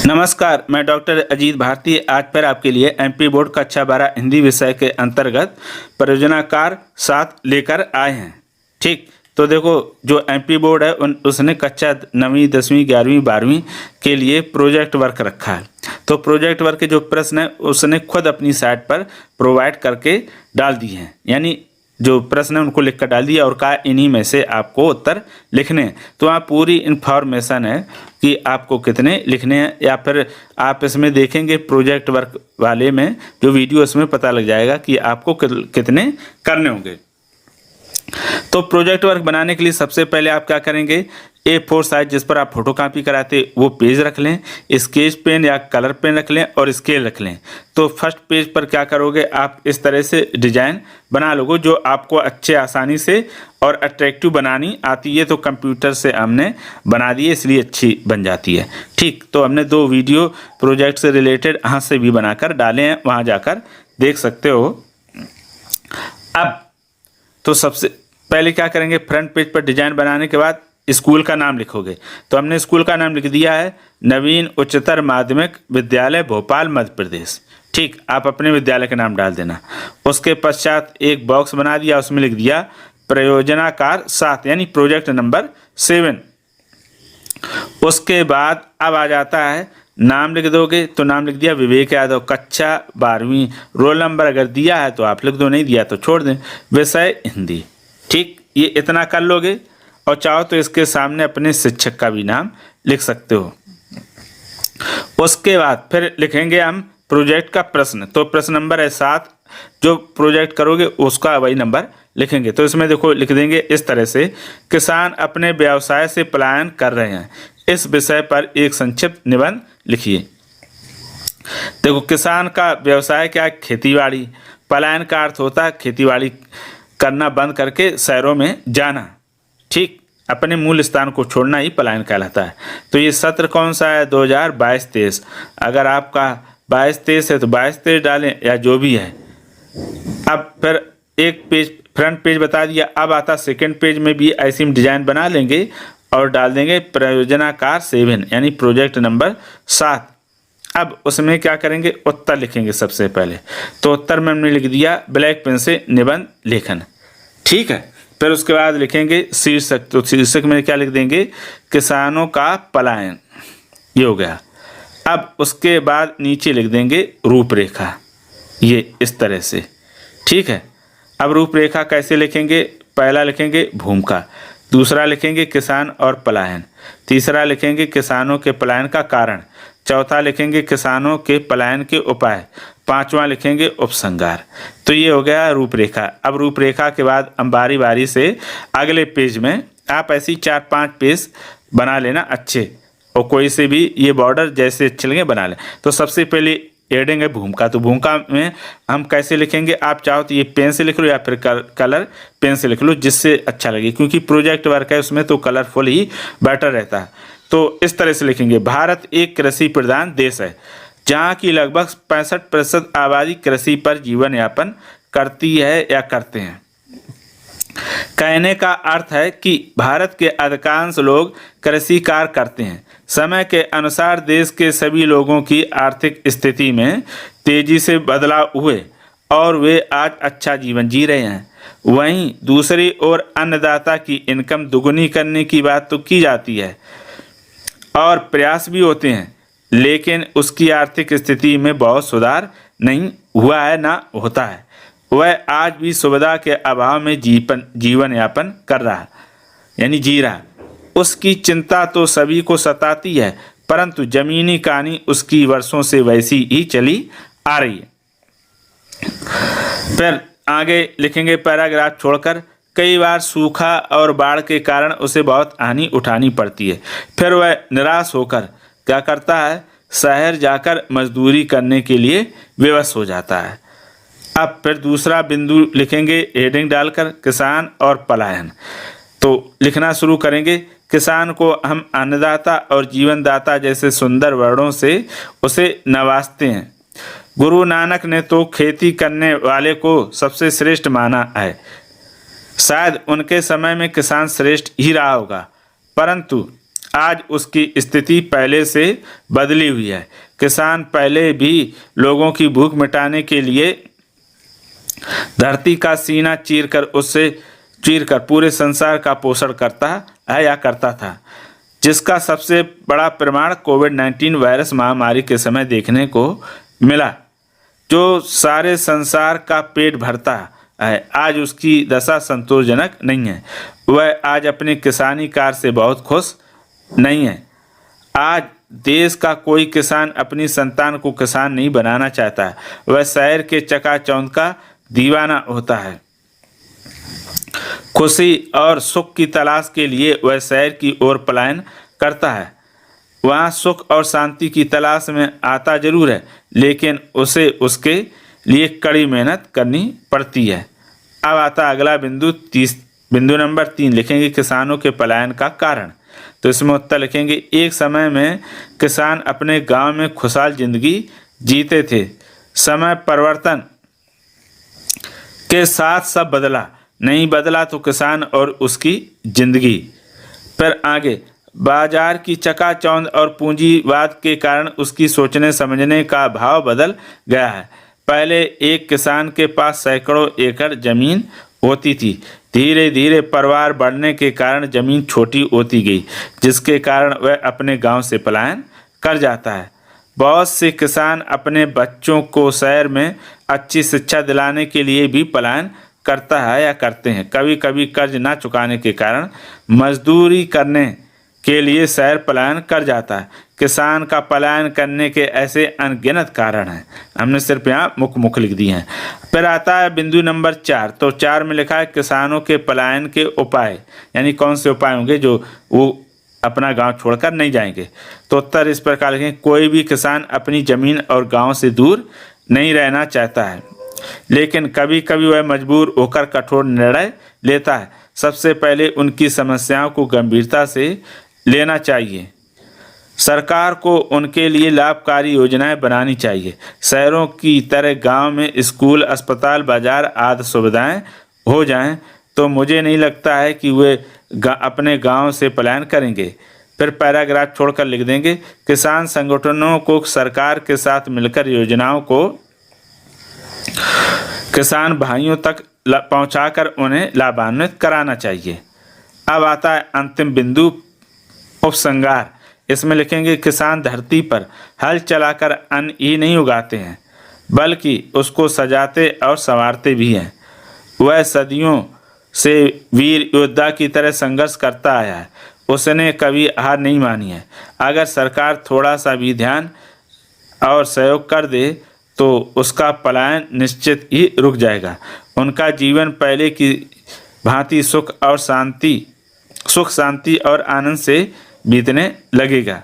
नमस्कार, मैं डॉक्टर अजीत भारती आज फिर आपके लिए एमपी बोर्ड कक्षा 12 हिंदी विषय के अंतर्गत परियोजनाकार 7 लेकर आए हैं। ठीक, तो देखो जो एमपी बोर्ड है उसने कक्षा 9वीं 10वीं 11वीं 12वीं के लिए प्रोजेक्ट वर्क रखा है। तो प्रोजेक्ट वर्क के जो प्रश्न है उसने खुद अपनी साइट पर प्रोवाइड करके डाल दिए हैं, यानी जो प्रश्न है उनको लिख कर डाल दिया और कहा इन्हीं में से आपको उत्तर लिखने हैं। तो वहाँ पूरी इन्फॉर्मेशन है कि आपको कितने लिखने हैं, या फिर आप इसमें देखेंगे प्रोजेक्ट वर्क वाले में जो वीडियो इसमें पता लग जाएगा कि आपको कितने करने होंगे। तो प्रोजेक्ट वर्क बनाने के लिए सबसे पहले आप क्या करेंगे, A4 साइज जिस पर आप फोटो कॉपी कराते वो पेज रख लें, स्केच पेन या कलर पेन रख लें और स्केल रख लें। तो फर्स्ट पेज पर क्या करोगे, आप इस तरह से डिजाइन बना लोगे जो आपको अच्छे आसानी से और अट्रैक्टिव बनानी आती है। तो कंप्यूटर से हमने बना दी है इसलिए अच्छी बन जाती है। ठीक, तो हमने 2 वीडियो प्रोजेक्ट से रिलेटेड हाथ से भी बनाकर डाले हैं, वहाँ जाकर देख सकते हो। अब तो सबसे पहले क्या करेंगे, फ्रंट पेज पर डिजाइन बनाने के बाद स्कूल का नाम लिखोगे। तो हमने स्कूल का नाम लिख दिया है नवीन उच्चतर माध्यमिक विद्यालय भोपाल मध्य प्रदेश। ठीक, आप अपने विद्यालय का नाम डाल देना। उसके पश्चात एक बॉक्स बना दिया, उसमें लिख दिया परियोजनाकार 7 यानी प्रोजेक्ट नंबर 7। उसके बाद अब आ जाता है नाम लिख दोगे, तो नाम लिख दिया विवेक यादव, कक्षा 12वीं। रोल नंबर अगर दिया है तो आप लिख दो, नहीं दिया तो छोड़ दें। विषय हिंदी। ठीक, ये इतना कर लोगे और चाहो तो इसके सामने अपने शिक्षक का भी नाम लिख सकते हो। उसके बाद फिर लिखेंगे हम प्रोजेक्ट का प्रश्न। तो प्रश्न नंबर है 7, जो प्रोजेक्ट करोगे उसका वही नंबर लिखेंगे। तो इसमें देखो लिख देंगे इस तरह से, किसान अपने व्यवसाय से पलायन कर रहे हैं, इस विषय पर एक संक्षिप्त निबंध लिखिए। देखो किसान का व्यवसाय क्या है, खेतीबाड़ी। पलायन का अर्थ होता है खेतीबाड़ी करना बंद करके शहरों में जाना। ठीक, अपने मूल स्थान को छोड़ना ही पलायन कहलाता है। तो ये सत्र कौन सा है, 2022-23। अगर आपका 22-23 है तो 22-23 डालें या जो भी है। अब फिर एक पेज फ्रंट पेज बता दिया, अब आता सेकंड पेज में भी ऐसी डिजाइन बना लेंगे और डाल देंगे परियोजनाकार 7 यानी प्रोजेक्ट नंबर 7। अब उसमें क्या करेंगे, उत्तर लिखेंगे सबसे पहले। तो उत्तर में हमने लिख दिया ब्लैक पेन से निबंध लेखन। ठीक है, फिर उसके बाद लिखेंगे शीर्षक। तो शीर्षक में क्या लिख देंगे, किसानों का पलायन। ये हो गया। अब उसके बाद नीचे लिख देंगे रूपरेखा, ये इस तरह से। ठीक है, अब रूपरेखा कैसे लिखेंगे, पहला लिखेंगे भूमिका, दूसरा लिखेंगे किसान और पलायन, तीसरा लिखेंगे किसानों के पलायन का कारण, चौथा लिखेंगे किसानों के पलायन के उपाय, पांचवा लिखेंगे उपसंहार। तो ये हो गया रूपरेखा। अब रूपरेखा के बाद हम बारी बारी से अगले पेज में आप ऐसी 4-5 पेज बना लेना अच्छे, और कोई से भी ये बॉर्डर जैसे अच्छे लगे बना लें। तो सबसे पहले हेडिंग है भूमिका। तो भूमिका में हम कैसे लिखेंगे, आप चाहो तो ये पेन से लिख लो या फिर कलर पेन से लिख लो, जिससे अच्छा लगे, क्योंकि प्रोजेक्ट वर्क है उसमें तो कलरफुल ही बेटर रहता है। तो इस तरह से लिखेंगे, भारत एक कृषि प्रधान देश है जहाँ की लगभग 65% आबादी कृषि पर जीवन यापन करती है या करते हैं। कहने का अर्थ है कि भारत के अधिकांश लोग कृषि कार्य करते हैं। समय के अनुसार देश के सभी लोगों की आर्थिक स्थिति में तेजी से बदलाव हुए और वे आज अच्छा जीवन जी रहे हैं। वहीं दूसरी ओर अन्नदाता की इनकम दुगुनी करने की बात तो की जाती है और प्रयास भी होते हैं, लेकिन उसकी आर्थिक स्थिति में बहुत सुधार नहीं हुआ है ना होता है। वह आज भी सुविधा के अभाव में जीवन यापन कर रहा है, यानी जी रहा है। उसकी चिंता तो सभी को सताती है, परंतु जमीनी कहानी उसकी वर्षों से वैसी ही चली आ रही है। फिर आगे लिखेंगे पैराग्राफ छोड़कर, कई बार सूखा और बाढ़ के कारण उसे बहुत हानि उठानी पड़ती है। फिर वह निराश होकर क्या करता है, शहर जाकर मजदूरी करने के लिए विवश हो जाता है। अब फिर दूसरा बिंदु लिखेंगे हेडिंग डालकर, किसान और पलायन। तो लिखना शुरू करेंगे, किसान को हम अन्नदाता और जीवनदाता जैसे सुंदर वर्णों से उसे नवाजते हैं। गुरु नानक ने तो खेती करने वाले को सबसे श्रेष्ठ माना है। शायद उनके समय में किसान श्रेष्ठ ही रहा होगा, परंतु आज उसकी स्थिति पहले से बदली हुई है। किसान पहले भी लोगों की भूख मिटाने के लिए धरती का सीना चीरकर पूरे संसार का पोषण करता है या करता था, जिसका सबसे बड़ा प्रमाण कोविड-19 वायरस महामारी के समय देखने को मिला। जो सारे संसार का पेट भरता है, आज उसकी दशा संतोषजनक नहीं है। वह आज अपने किसानी कार्य से बहुत खुश नहीं है। आज देश का कोई किसान अपनी संतान को किसान नहीं बनाना चाहता है। वह शहर के चकाचौंध का दीवाना होता है। खुशी और सुख की तलाश के लिए वह शहर की ओर पलायन करता है। वहाँ सुख और शांति की तलाश में आता जरूर है, लेकिन उसे उसके लिए कड़ी मेहनत करनी पड़ती है। अब आता अगला बिंदु नंबर 3 लिखेंगे किसानों के पलायन का कारण। तो इसमें उत्तर लिखेंगे, एक समय में किसान अपने गांव में खुशहाल जिंदगी जीते थे। समय परिवर्तन के साथ सब बदला, नहीं बदला तो किसान और उसकी जिंदगी। फिर आगे, बाजार की चकाचौंध और पूंजीवाद के कारण उसकी सोचने समझने का भाव बदल गया है। पहले एक किसान के पास सैकड़ों एकड़ जमीन होती थी। धीरे धीरे परिवार बढ़ने के कारण जमीन छोटी होती गई, जिसके कारण वह अपने गांव से पलायन कर जाता है। बहुत से किसान अपने बच्चों को शहर में अच्छी शिक्षा दिलाने के लिए भी पलायन करता है या करते हैं। कभी कभी कर्ज ना चुकाने के कारण मजदूरी करने के लिए शहर पलायन कर जाता है। किसान का पलायन करने के ऐसे अनगिनत कारण हैं, हमने सिर्फ यहाँ मुख्य लिख दिए हैं। फिर आता है बिंदु नंबर 4। तो 4 में लिखा है किसानों के पलायन के उपाय, यानी कौन से उपाय होंगे जो वो अपना गांव छोड़कर नहीं जाएंगे। तो उत्तर इस प्रकार लिखें, कोई भी किसान अपनी ज़मीन और गांव से दूर नहीं रहना चाहता है, लेकिन कभी कभी वह मजबूर होकर कठोर निर्णय लेता है। सबसे पहले उनकी समस्याओं को गंभीरता से लेना चाहिए। सरकार को उनके लिए लाभकारी योजनाएं बनानी चाहिए। शहरों की तरह गांव में स्कूल, अस्पताल, बाजार आदि सुविधाएं हो जाएं तो मुझे नहीं लगता है कि वे अपने गांव से पलायन करेंगे। फिर पैराग्राफ छोड़कर लिख देंगे, किसान संगठनों को सरकार के साथ मिलकर योजनाओं को किसान भाइयों तक पहुंचाकर उन्हें लाभान्वित कराना चाहिए। अब आता है अंतिम बिंदु, उपसंहार। इसमें लिखेंगे, किसान धरती पर हल चलाकर अन्न ही नहीं उगाते हैं, बल्कि उसको सजाते और संवारते भी हैं। वह सदियों से वीर योद्धा की तरह संघर्ष करता आया है। उसने कभी हार नहीं मानी है। अगर सरकार थोड़ा सा भी ध्यान और सहयोग कर दे तो उसका पलायन निश्चित ही रुक जाएगा। उनका जीवन पहले की भांति सुख शांति और आनंद से बीतने लगेगा।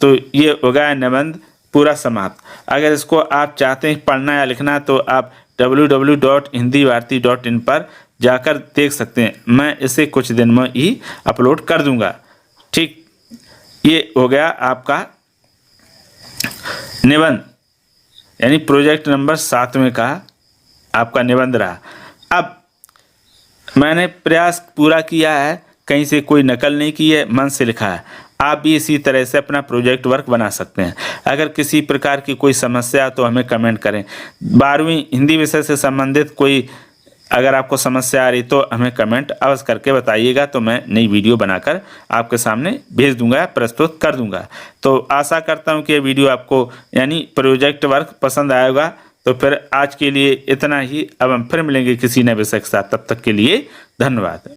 तो ये होगा निबंध पूरा समाप्त। अगर इसको आप चाहते हैं पढ़ना या लिखना तो आप www.hindibharati.in पर जाकर देख सकते हैं। मैं इसे कुछ दिन में ही अपलोड कर दूंगा। ठीक, ये हो गया आपका निबंध, यानी प्रोजेक्ट नंबर 7 का आपका निबंध रहा। अब मैंने प्रयास पूरा किया है, कहीं से कोई नकल नहीं की है, मन से लिखा है। आप भी इसी तरह से अपना प्रोजेक्ट वर्क बना सकते हैं। अगर किसी प्रकार की कोई समस्या तो हमें कमेंट करें। 12वीं हिंदी विषय से संबंधित कोई अगर आपको समस्या आ रही तो हमें कमेंट अवश्य करके बताइएगा, तो मैं नई वीडियो बनाकर आपके सामने भेज दूंगा, प्रस्तुत कर दूंगा। तो आशा करता हूं कि ये वीडियो आपको यानी प्रोजेक्ट वर्क पसंद आएगा। तो फिर आज के लिए इतना ही। अब हम फिर मिलेंगे किसी नए विषय के साथ, तब तक के लिए धन्यवाद।